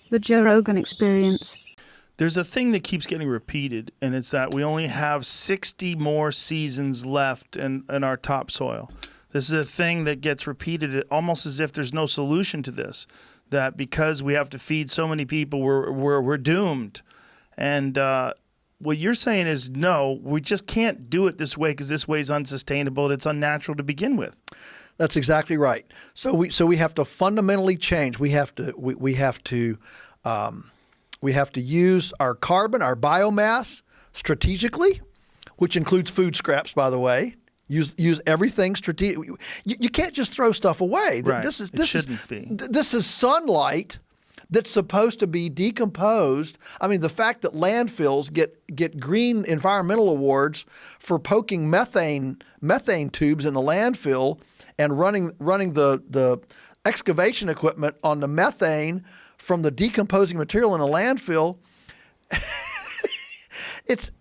The Joe Rogan Experience. There's a thing that keeps getting repeated, and it's that we only have 60 more seasons left in our topsoil. This is a thing that gets repeated almost as if there's no solution to this, that because we have to feed so many people, we're doomed. And what you're saying is, no, we just can't do it this way because this way is unsustainable and it's unnatural to begin with. That's exactly right. So we have to fundamentally change. We have to use our carbon, our biomass strategically, which includes food scraps, by the way. Use everything strategic. You can't just throw stuff away. Right. This is sunlight that's supposed to be decomposed. I mean, the fact that landfills get green environmental awards for poking methane tubes in the landfill and running the excavation equipment on the methane from the decomposing material in a landfill. It's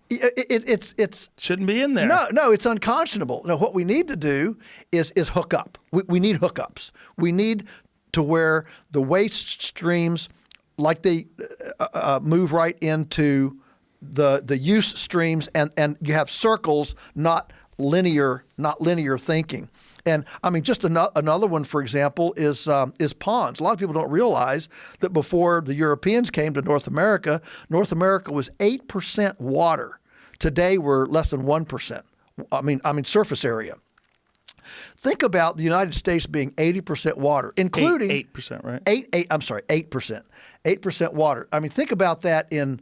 shouldn't be in there. No, it's unconscionable. No, what we need to do is hook up. We need hookups. We need to where the waste streams, like they move right into the use streams, and you have circles, not linear thinking. And I mean, just another one, for example, is ponds. A lot of people don't realize that before the Europeans came to North America was 8% water. Today, we're less than 1%. I mean, surface area. Think about the United States being 80% water, including 8%, right? 8%. 8% water. I mean, think about that in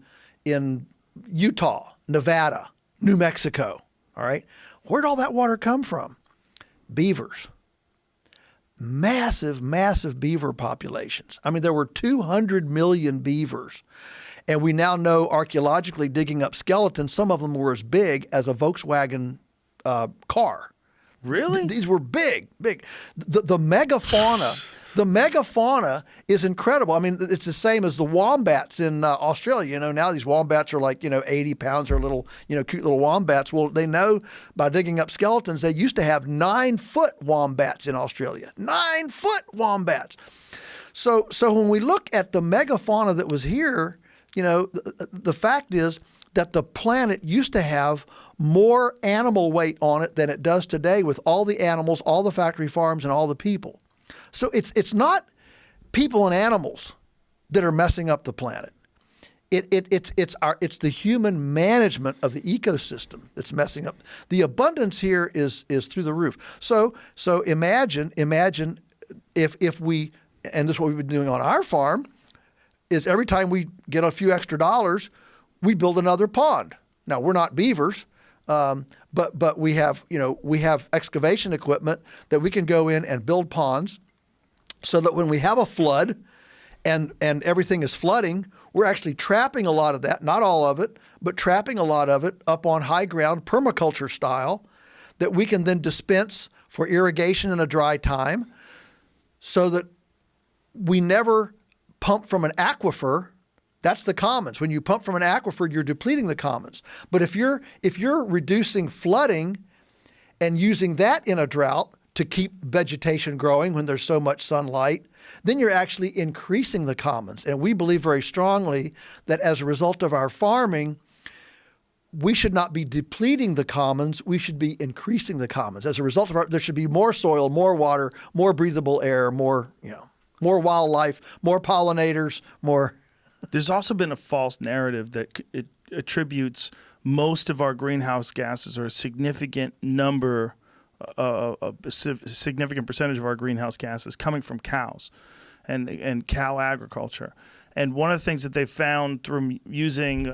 Utah, Nevada, New Mexico. All right, where'd all that water come from? Beavers. Massive beaver populations. I mean, there were 200 million beavers. And we now know archaeologically, digging up skeletons, some of them were as big as a Volkswagen car. Really? These were big. The megafauna is incredible. I mean, it's the same as the wombats in Australia. You know, now these wombats are like, 80 pounds or little, cute little wombats. Well, they know by digging up skeletons, they used to have 9-foot wombats in Australia. 9-foot wombats. So when we look at the megafauna that was here, the fact is that the planet used to have more animal weight on it than it does today, with all the animals, all the factory farms, and all the people. So it's not people and animals that are messing up the planet. It's the human management of the ecosystem that's messing up. The abundance here is through the roof. So imagine if we, and this is what we've been doing on our farm, is every time we get a few extra dollars, we build another pond. Now, we're not beavers, but we have excavation equipment that we can go in and build ponds, so that when we have a flood and everything is flooding, we're actually trapping a lot of that, not all of it, but trapping a lot of it up on high ground, permaculture style, that we can then dispense for irrigation in a dry time, so that we never pump from an aquifer. That's the commons. When you pump from an aquifer, you're depleting the commons. But if you're reducing flooding and using that in a drought to keep vegetation growing when there's so much sunlight, then you're actually increasing the commons. And we believe very strongly that as a result of our farming, we should not be depleting the commons. We should be increasing the commons. As a result of there should be more soil, more water, more breathable air, more wildlife, more pollinators, more. There's also been a false narrative that it attributes most of our greenhouse gases, or a significant number, a significant percentage of our greenhouse gases coming from cows and cow agriculture. And one of the things that they found through using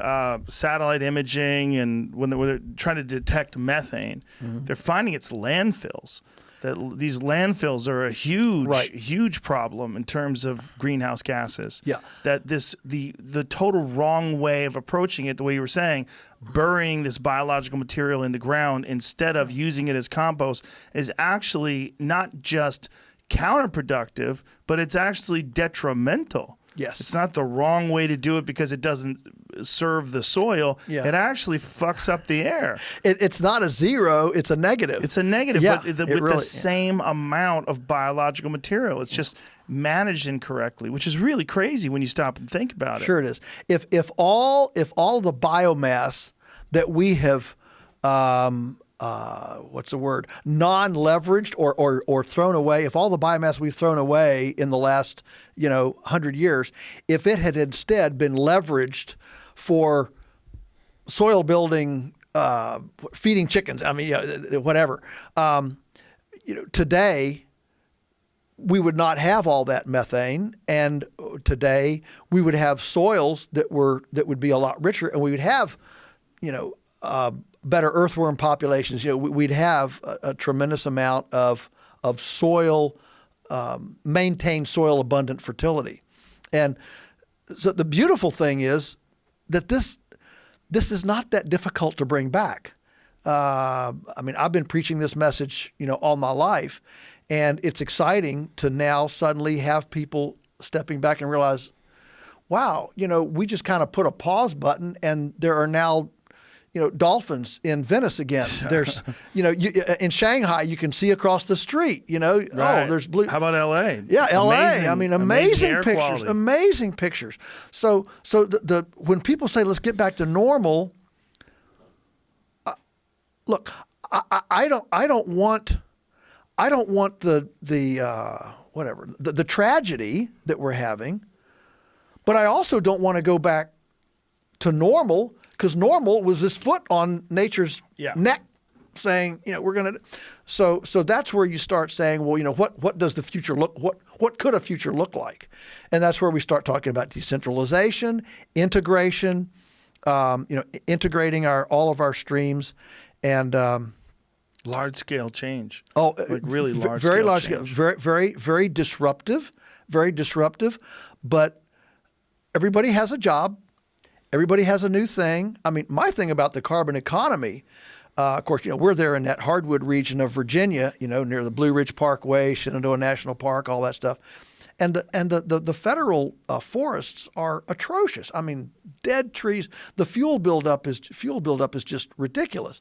satellite imaging, and when they're trying to detect methane, they're finding it's landfills. That these landfills are a huge problem in terms of greenhouse gases. Yeah. That the total wrong way of approaching it, the way you were saying, burying this biological material in the ground instead of using it as compost, is actually not just counterproductive, but it's actually detrimental. Yes. It's not the wrong way to do it because it doesn't serve the soil, Yeah. it actually fucks up the air. It's not a zero, it's a negative. It's a negative, Yeah, but it with really- the same amount of biological material. It's just managed incorrectly, which is really crazy when you stop and think about it. Sure it is. If all of the biomass that we have what's the word? Non-leveraged or thrown away. If all the biomass we've thrown away in the last 100 years, if it had instead been leveraged for soil building, feeding chickens, whatever, today we would not have all that methane, and today we would have soils that would be a lot richer, and we would have, better earthworm populations. We'd have a tremendous amount of soil, maintained soil abundant fertility. And so the beautiful thing is that this is not that difficult to bring back. I've been preaching this message, all my life, and it's exciting to now suddenly have people stepping back and realize, wow, we just kind of put a pause button, and there are now dolphins in Venice again. There's, in Shanghai, you can see across the street, Right. oh, there's blue. How about L.A.? Yeah, L.A. Amazing air pictures, quality. amazing pictures. So the when people say, let's get back to normal, look, I don't want the tragedy that we're having, but I also don't want to go back to normal, because normal was this foot on nature's neck saying, we're going to. So that's where you start saying, well, what does the future look? What could a future look like? And that's where we start talking about decentralization, integration, integrating all of our streams, and large scale change. Oh, like really large, very scale large change. scale, very disruptive, But everybody has a job. Everybody has a new thing. My thing about the carbon economy, of course, we're there in that hardwood region of Virginia, near the Blue Ridge Parkway, Shenandoah National Park, all that stuff. And the federal forests are atrocious. Dead trees. The fuel buildup is just ridiculous.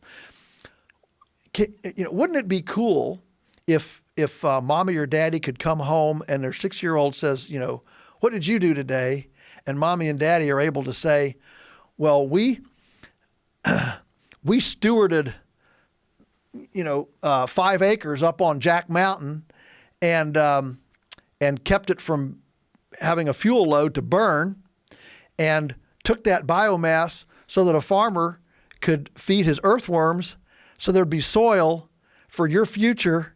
Wouldn't it be cool if mommy or daddy could come home and their 6-year-old says, what did you do today? And mommy and daddy are able to say, well, we stewarded, 5 acres up on Jack Mountain and kept it from having a fuel load to burn, and took that biomass so that a farmer could feed his earthworms, so there'd be soil for your future.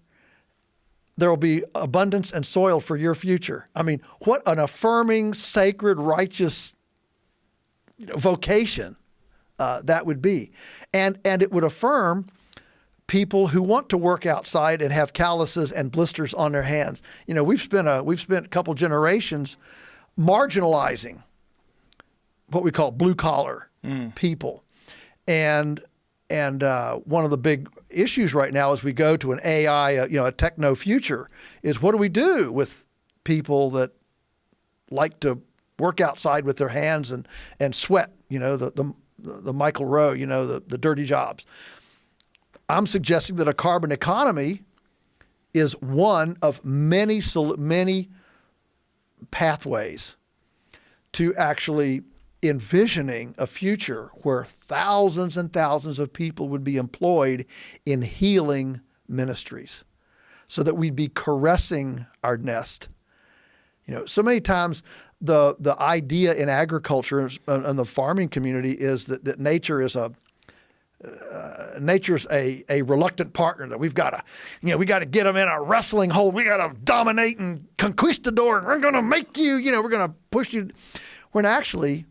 There will be abundance and soil for your future. What an affirming, sacred, righteous vocation that would be. And it would affirm people who want to work outside and have calluses and blisters on their hands. We've spent a couple generations marginalizing what we call blue collar people. And one of the big issues right now as we go to an AI, a techno future, is what do we do with people that like to work outside with their hands and sweat, the Michael Rowe, the dirty jobs. I'm suggesting that a carbon economy is one of many pathways to actually envisioning a future where thousands and thousands of people would be employed in healing ministries, so that we'd be caressing our nest. So many times the idea in agriculture and the farming community is that nature is nature's a reluctant partner, that we've got to get them in a wrestling hold. We got to dominate and conquistador, and we're going to make you, we're going to push you. When actually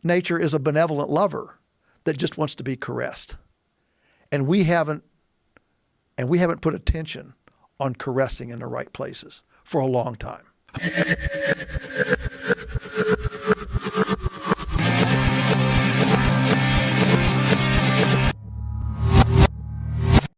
nature is a benevolent lover that just wants to be caressed. And we haven't put attention on caressing in the right places for a long time.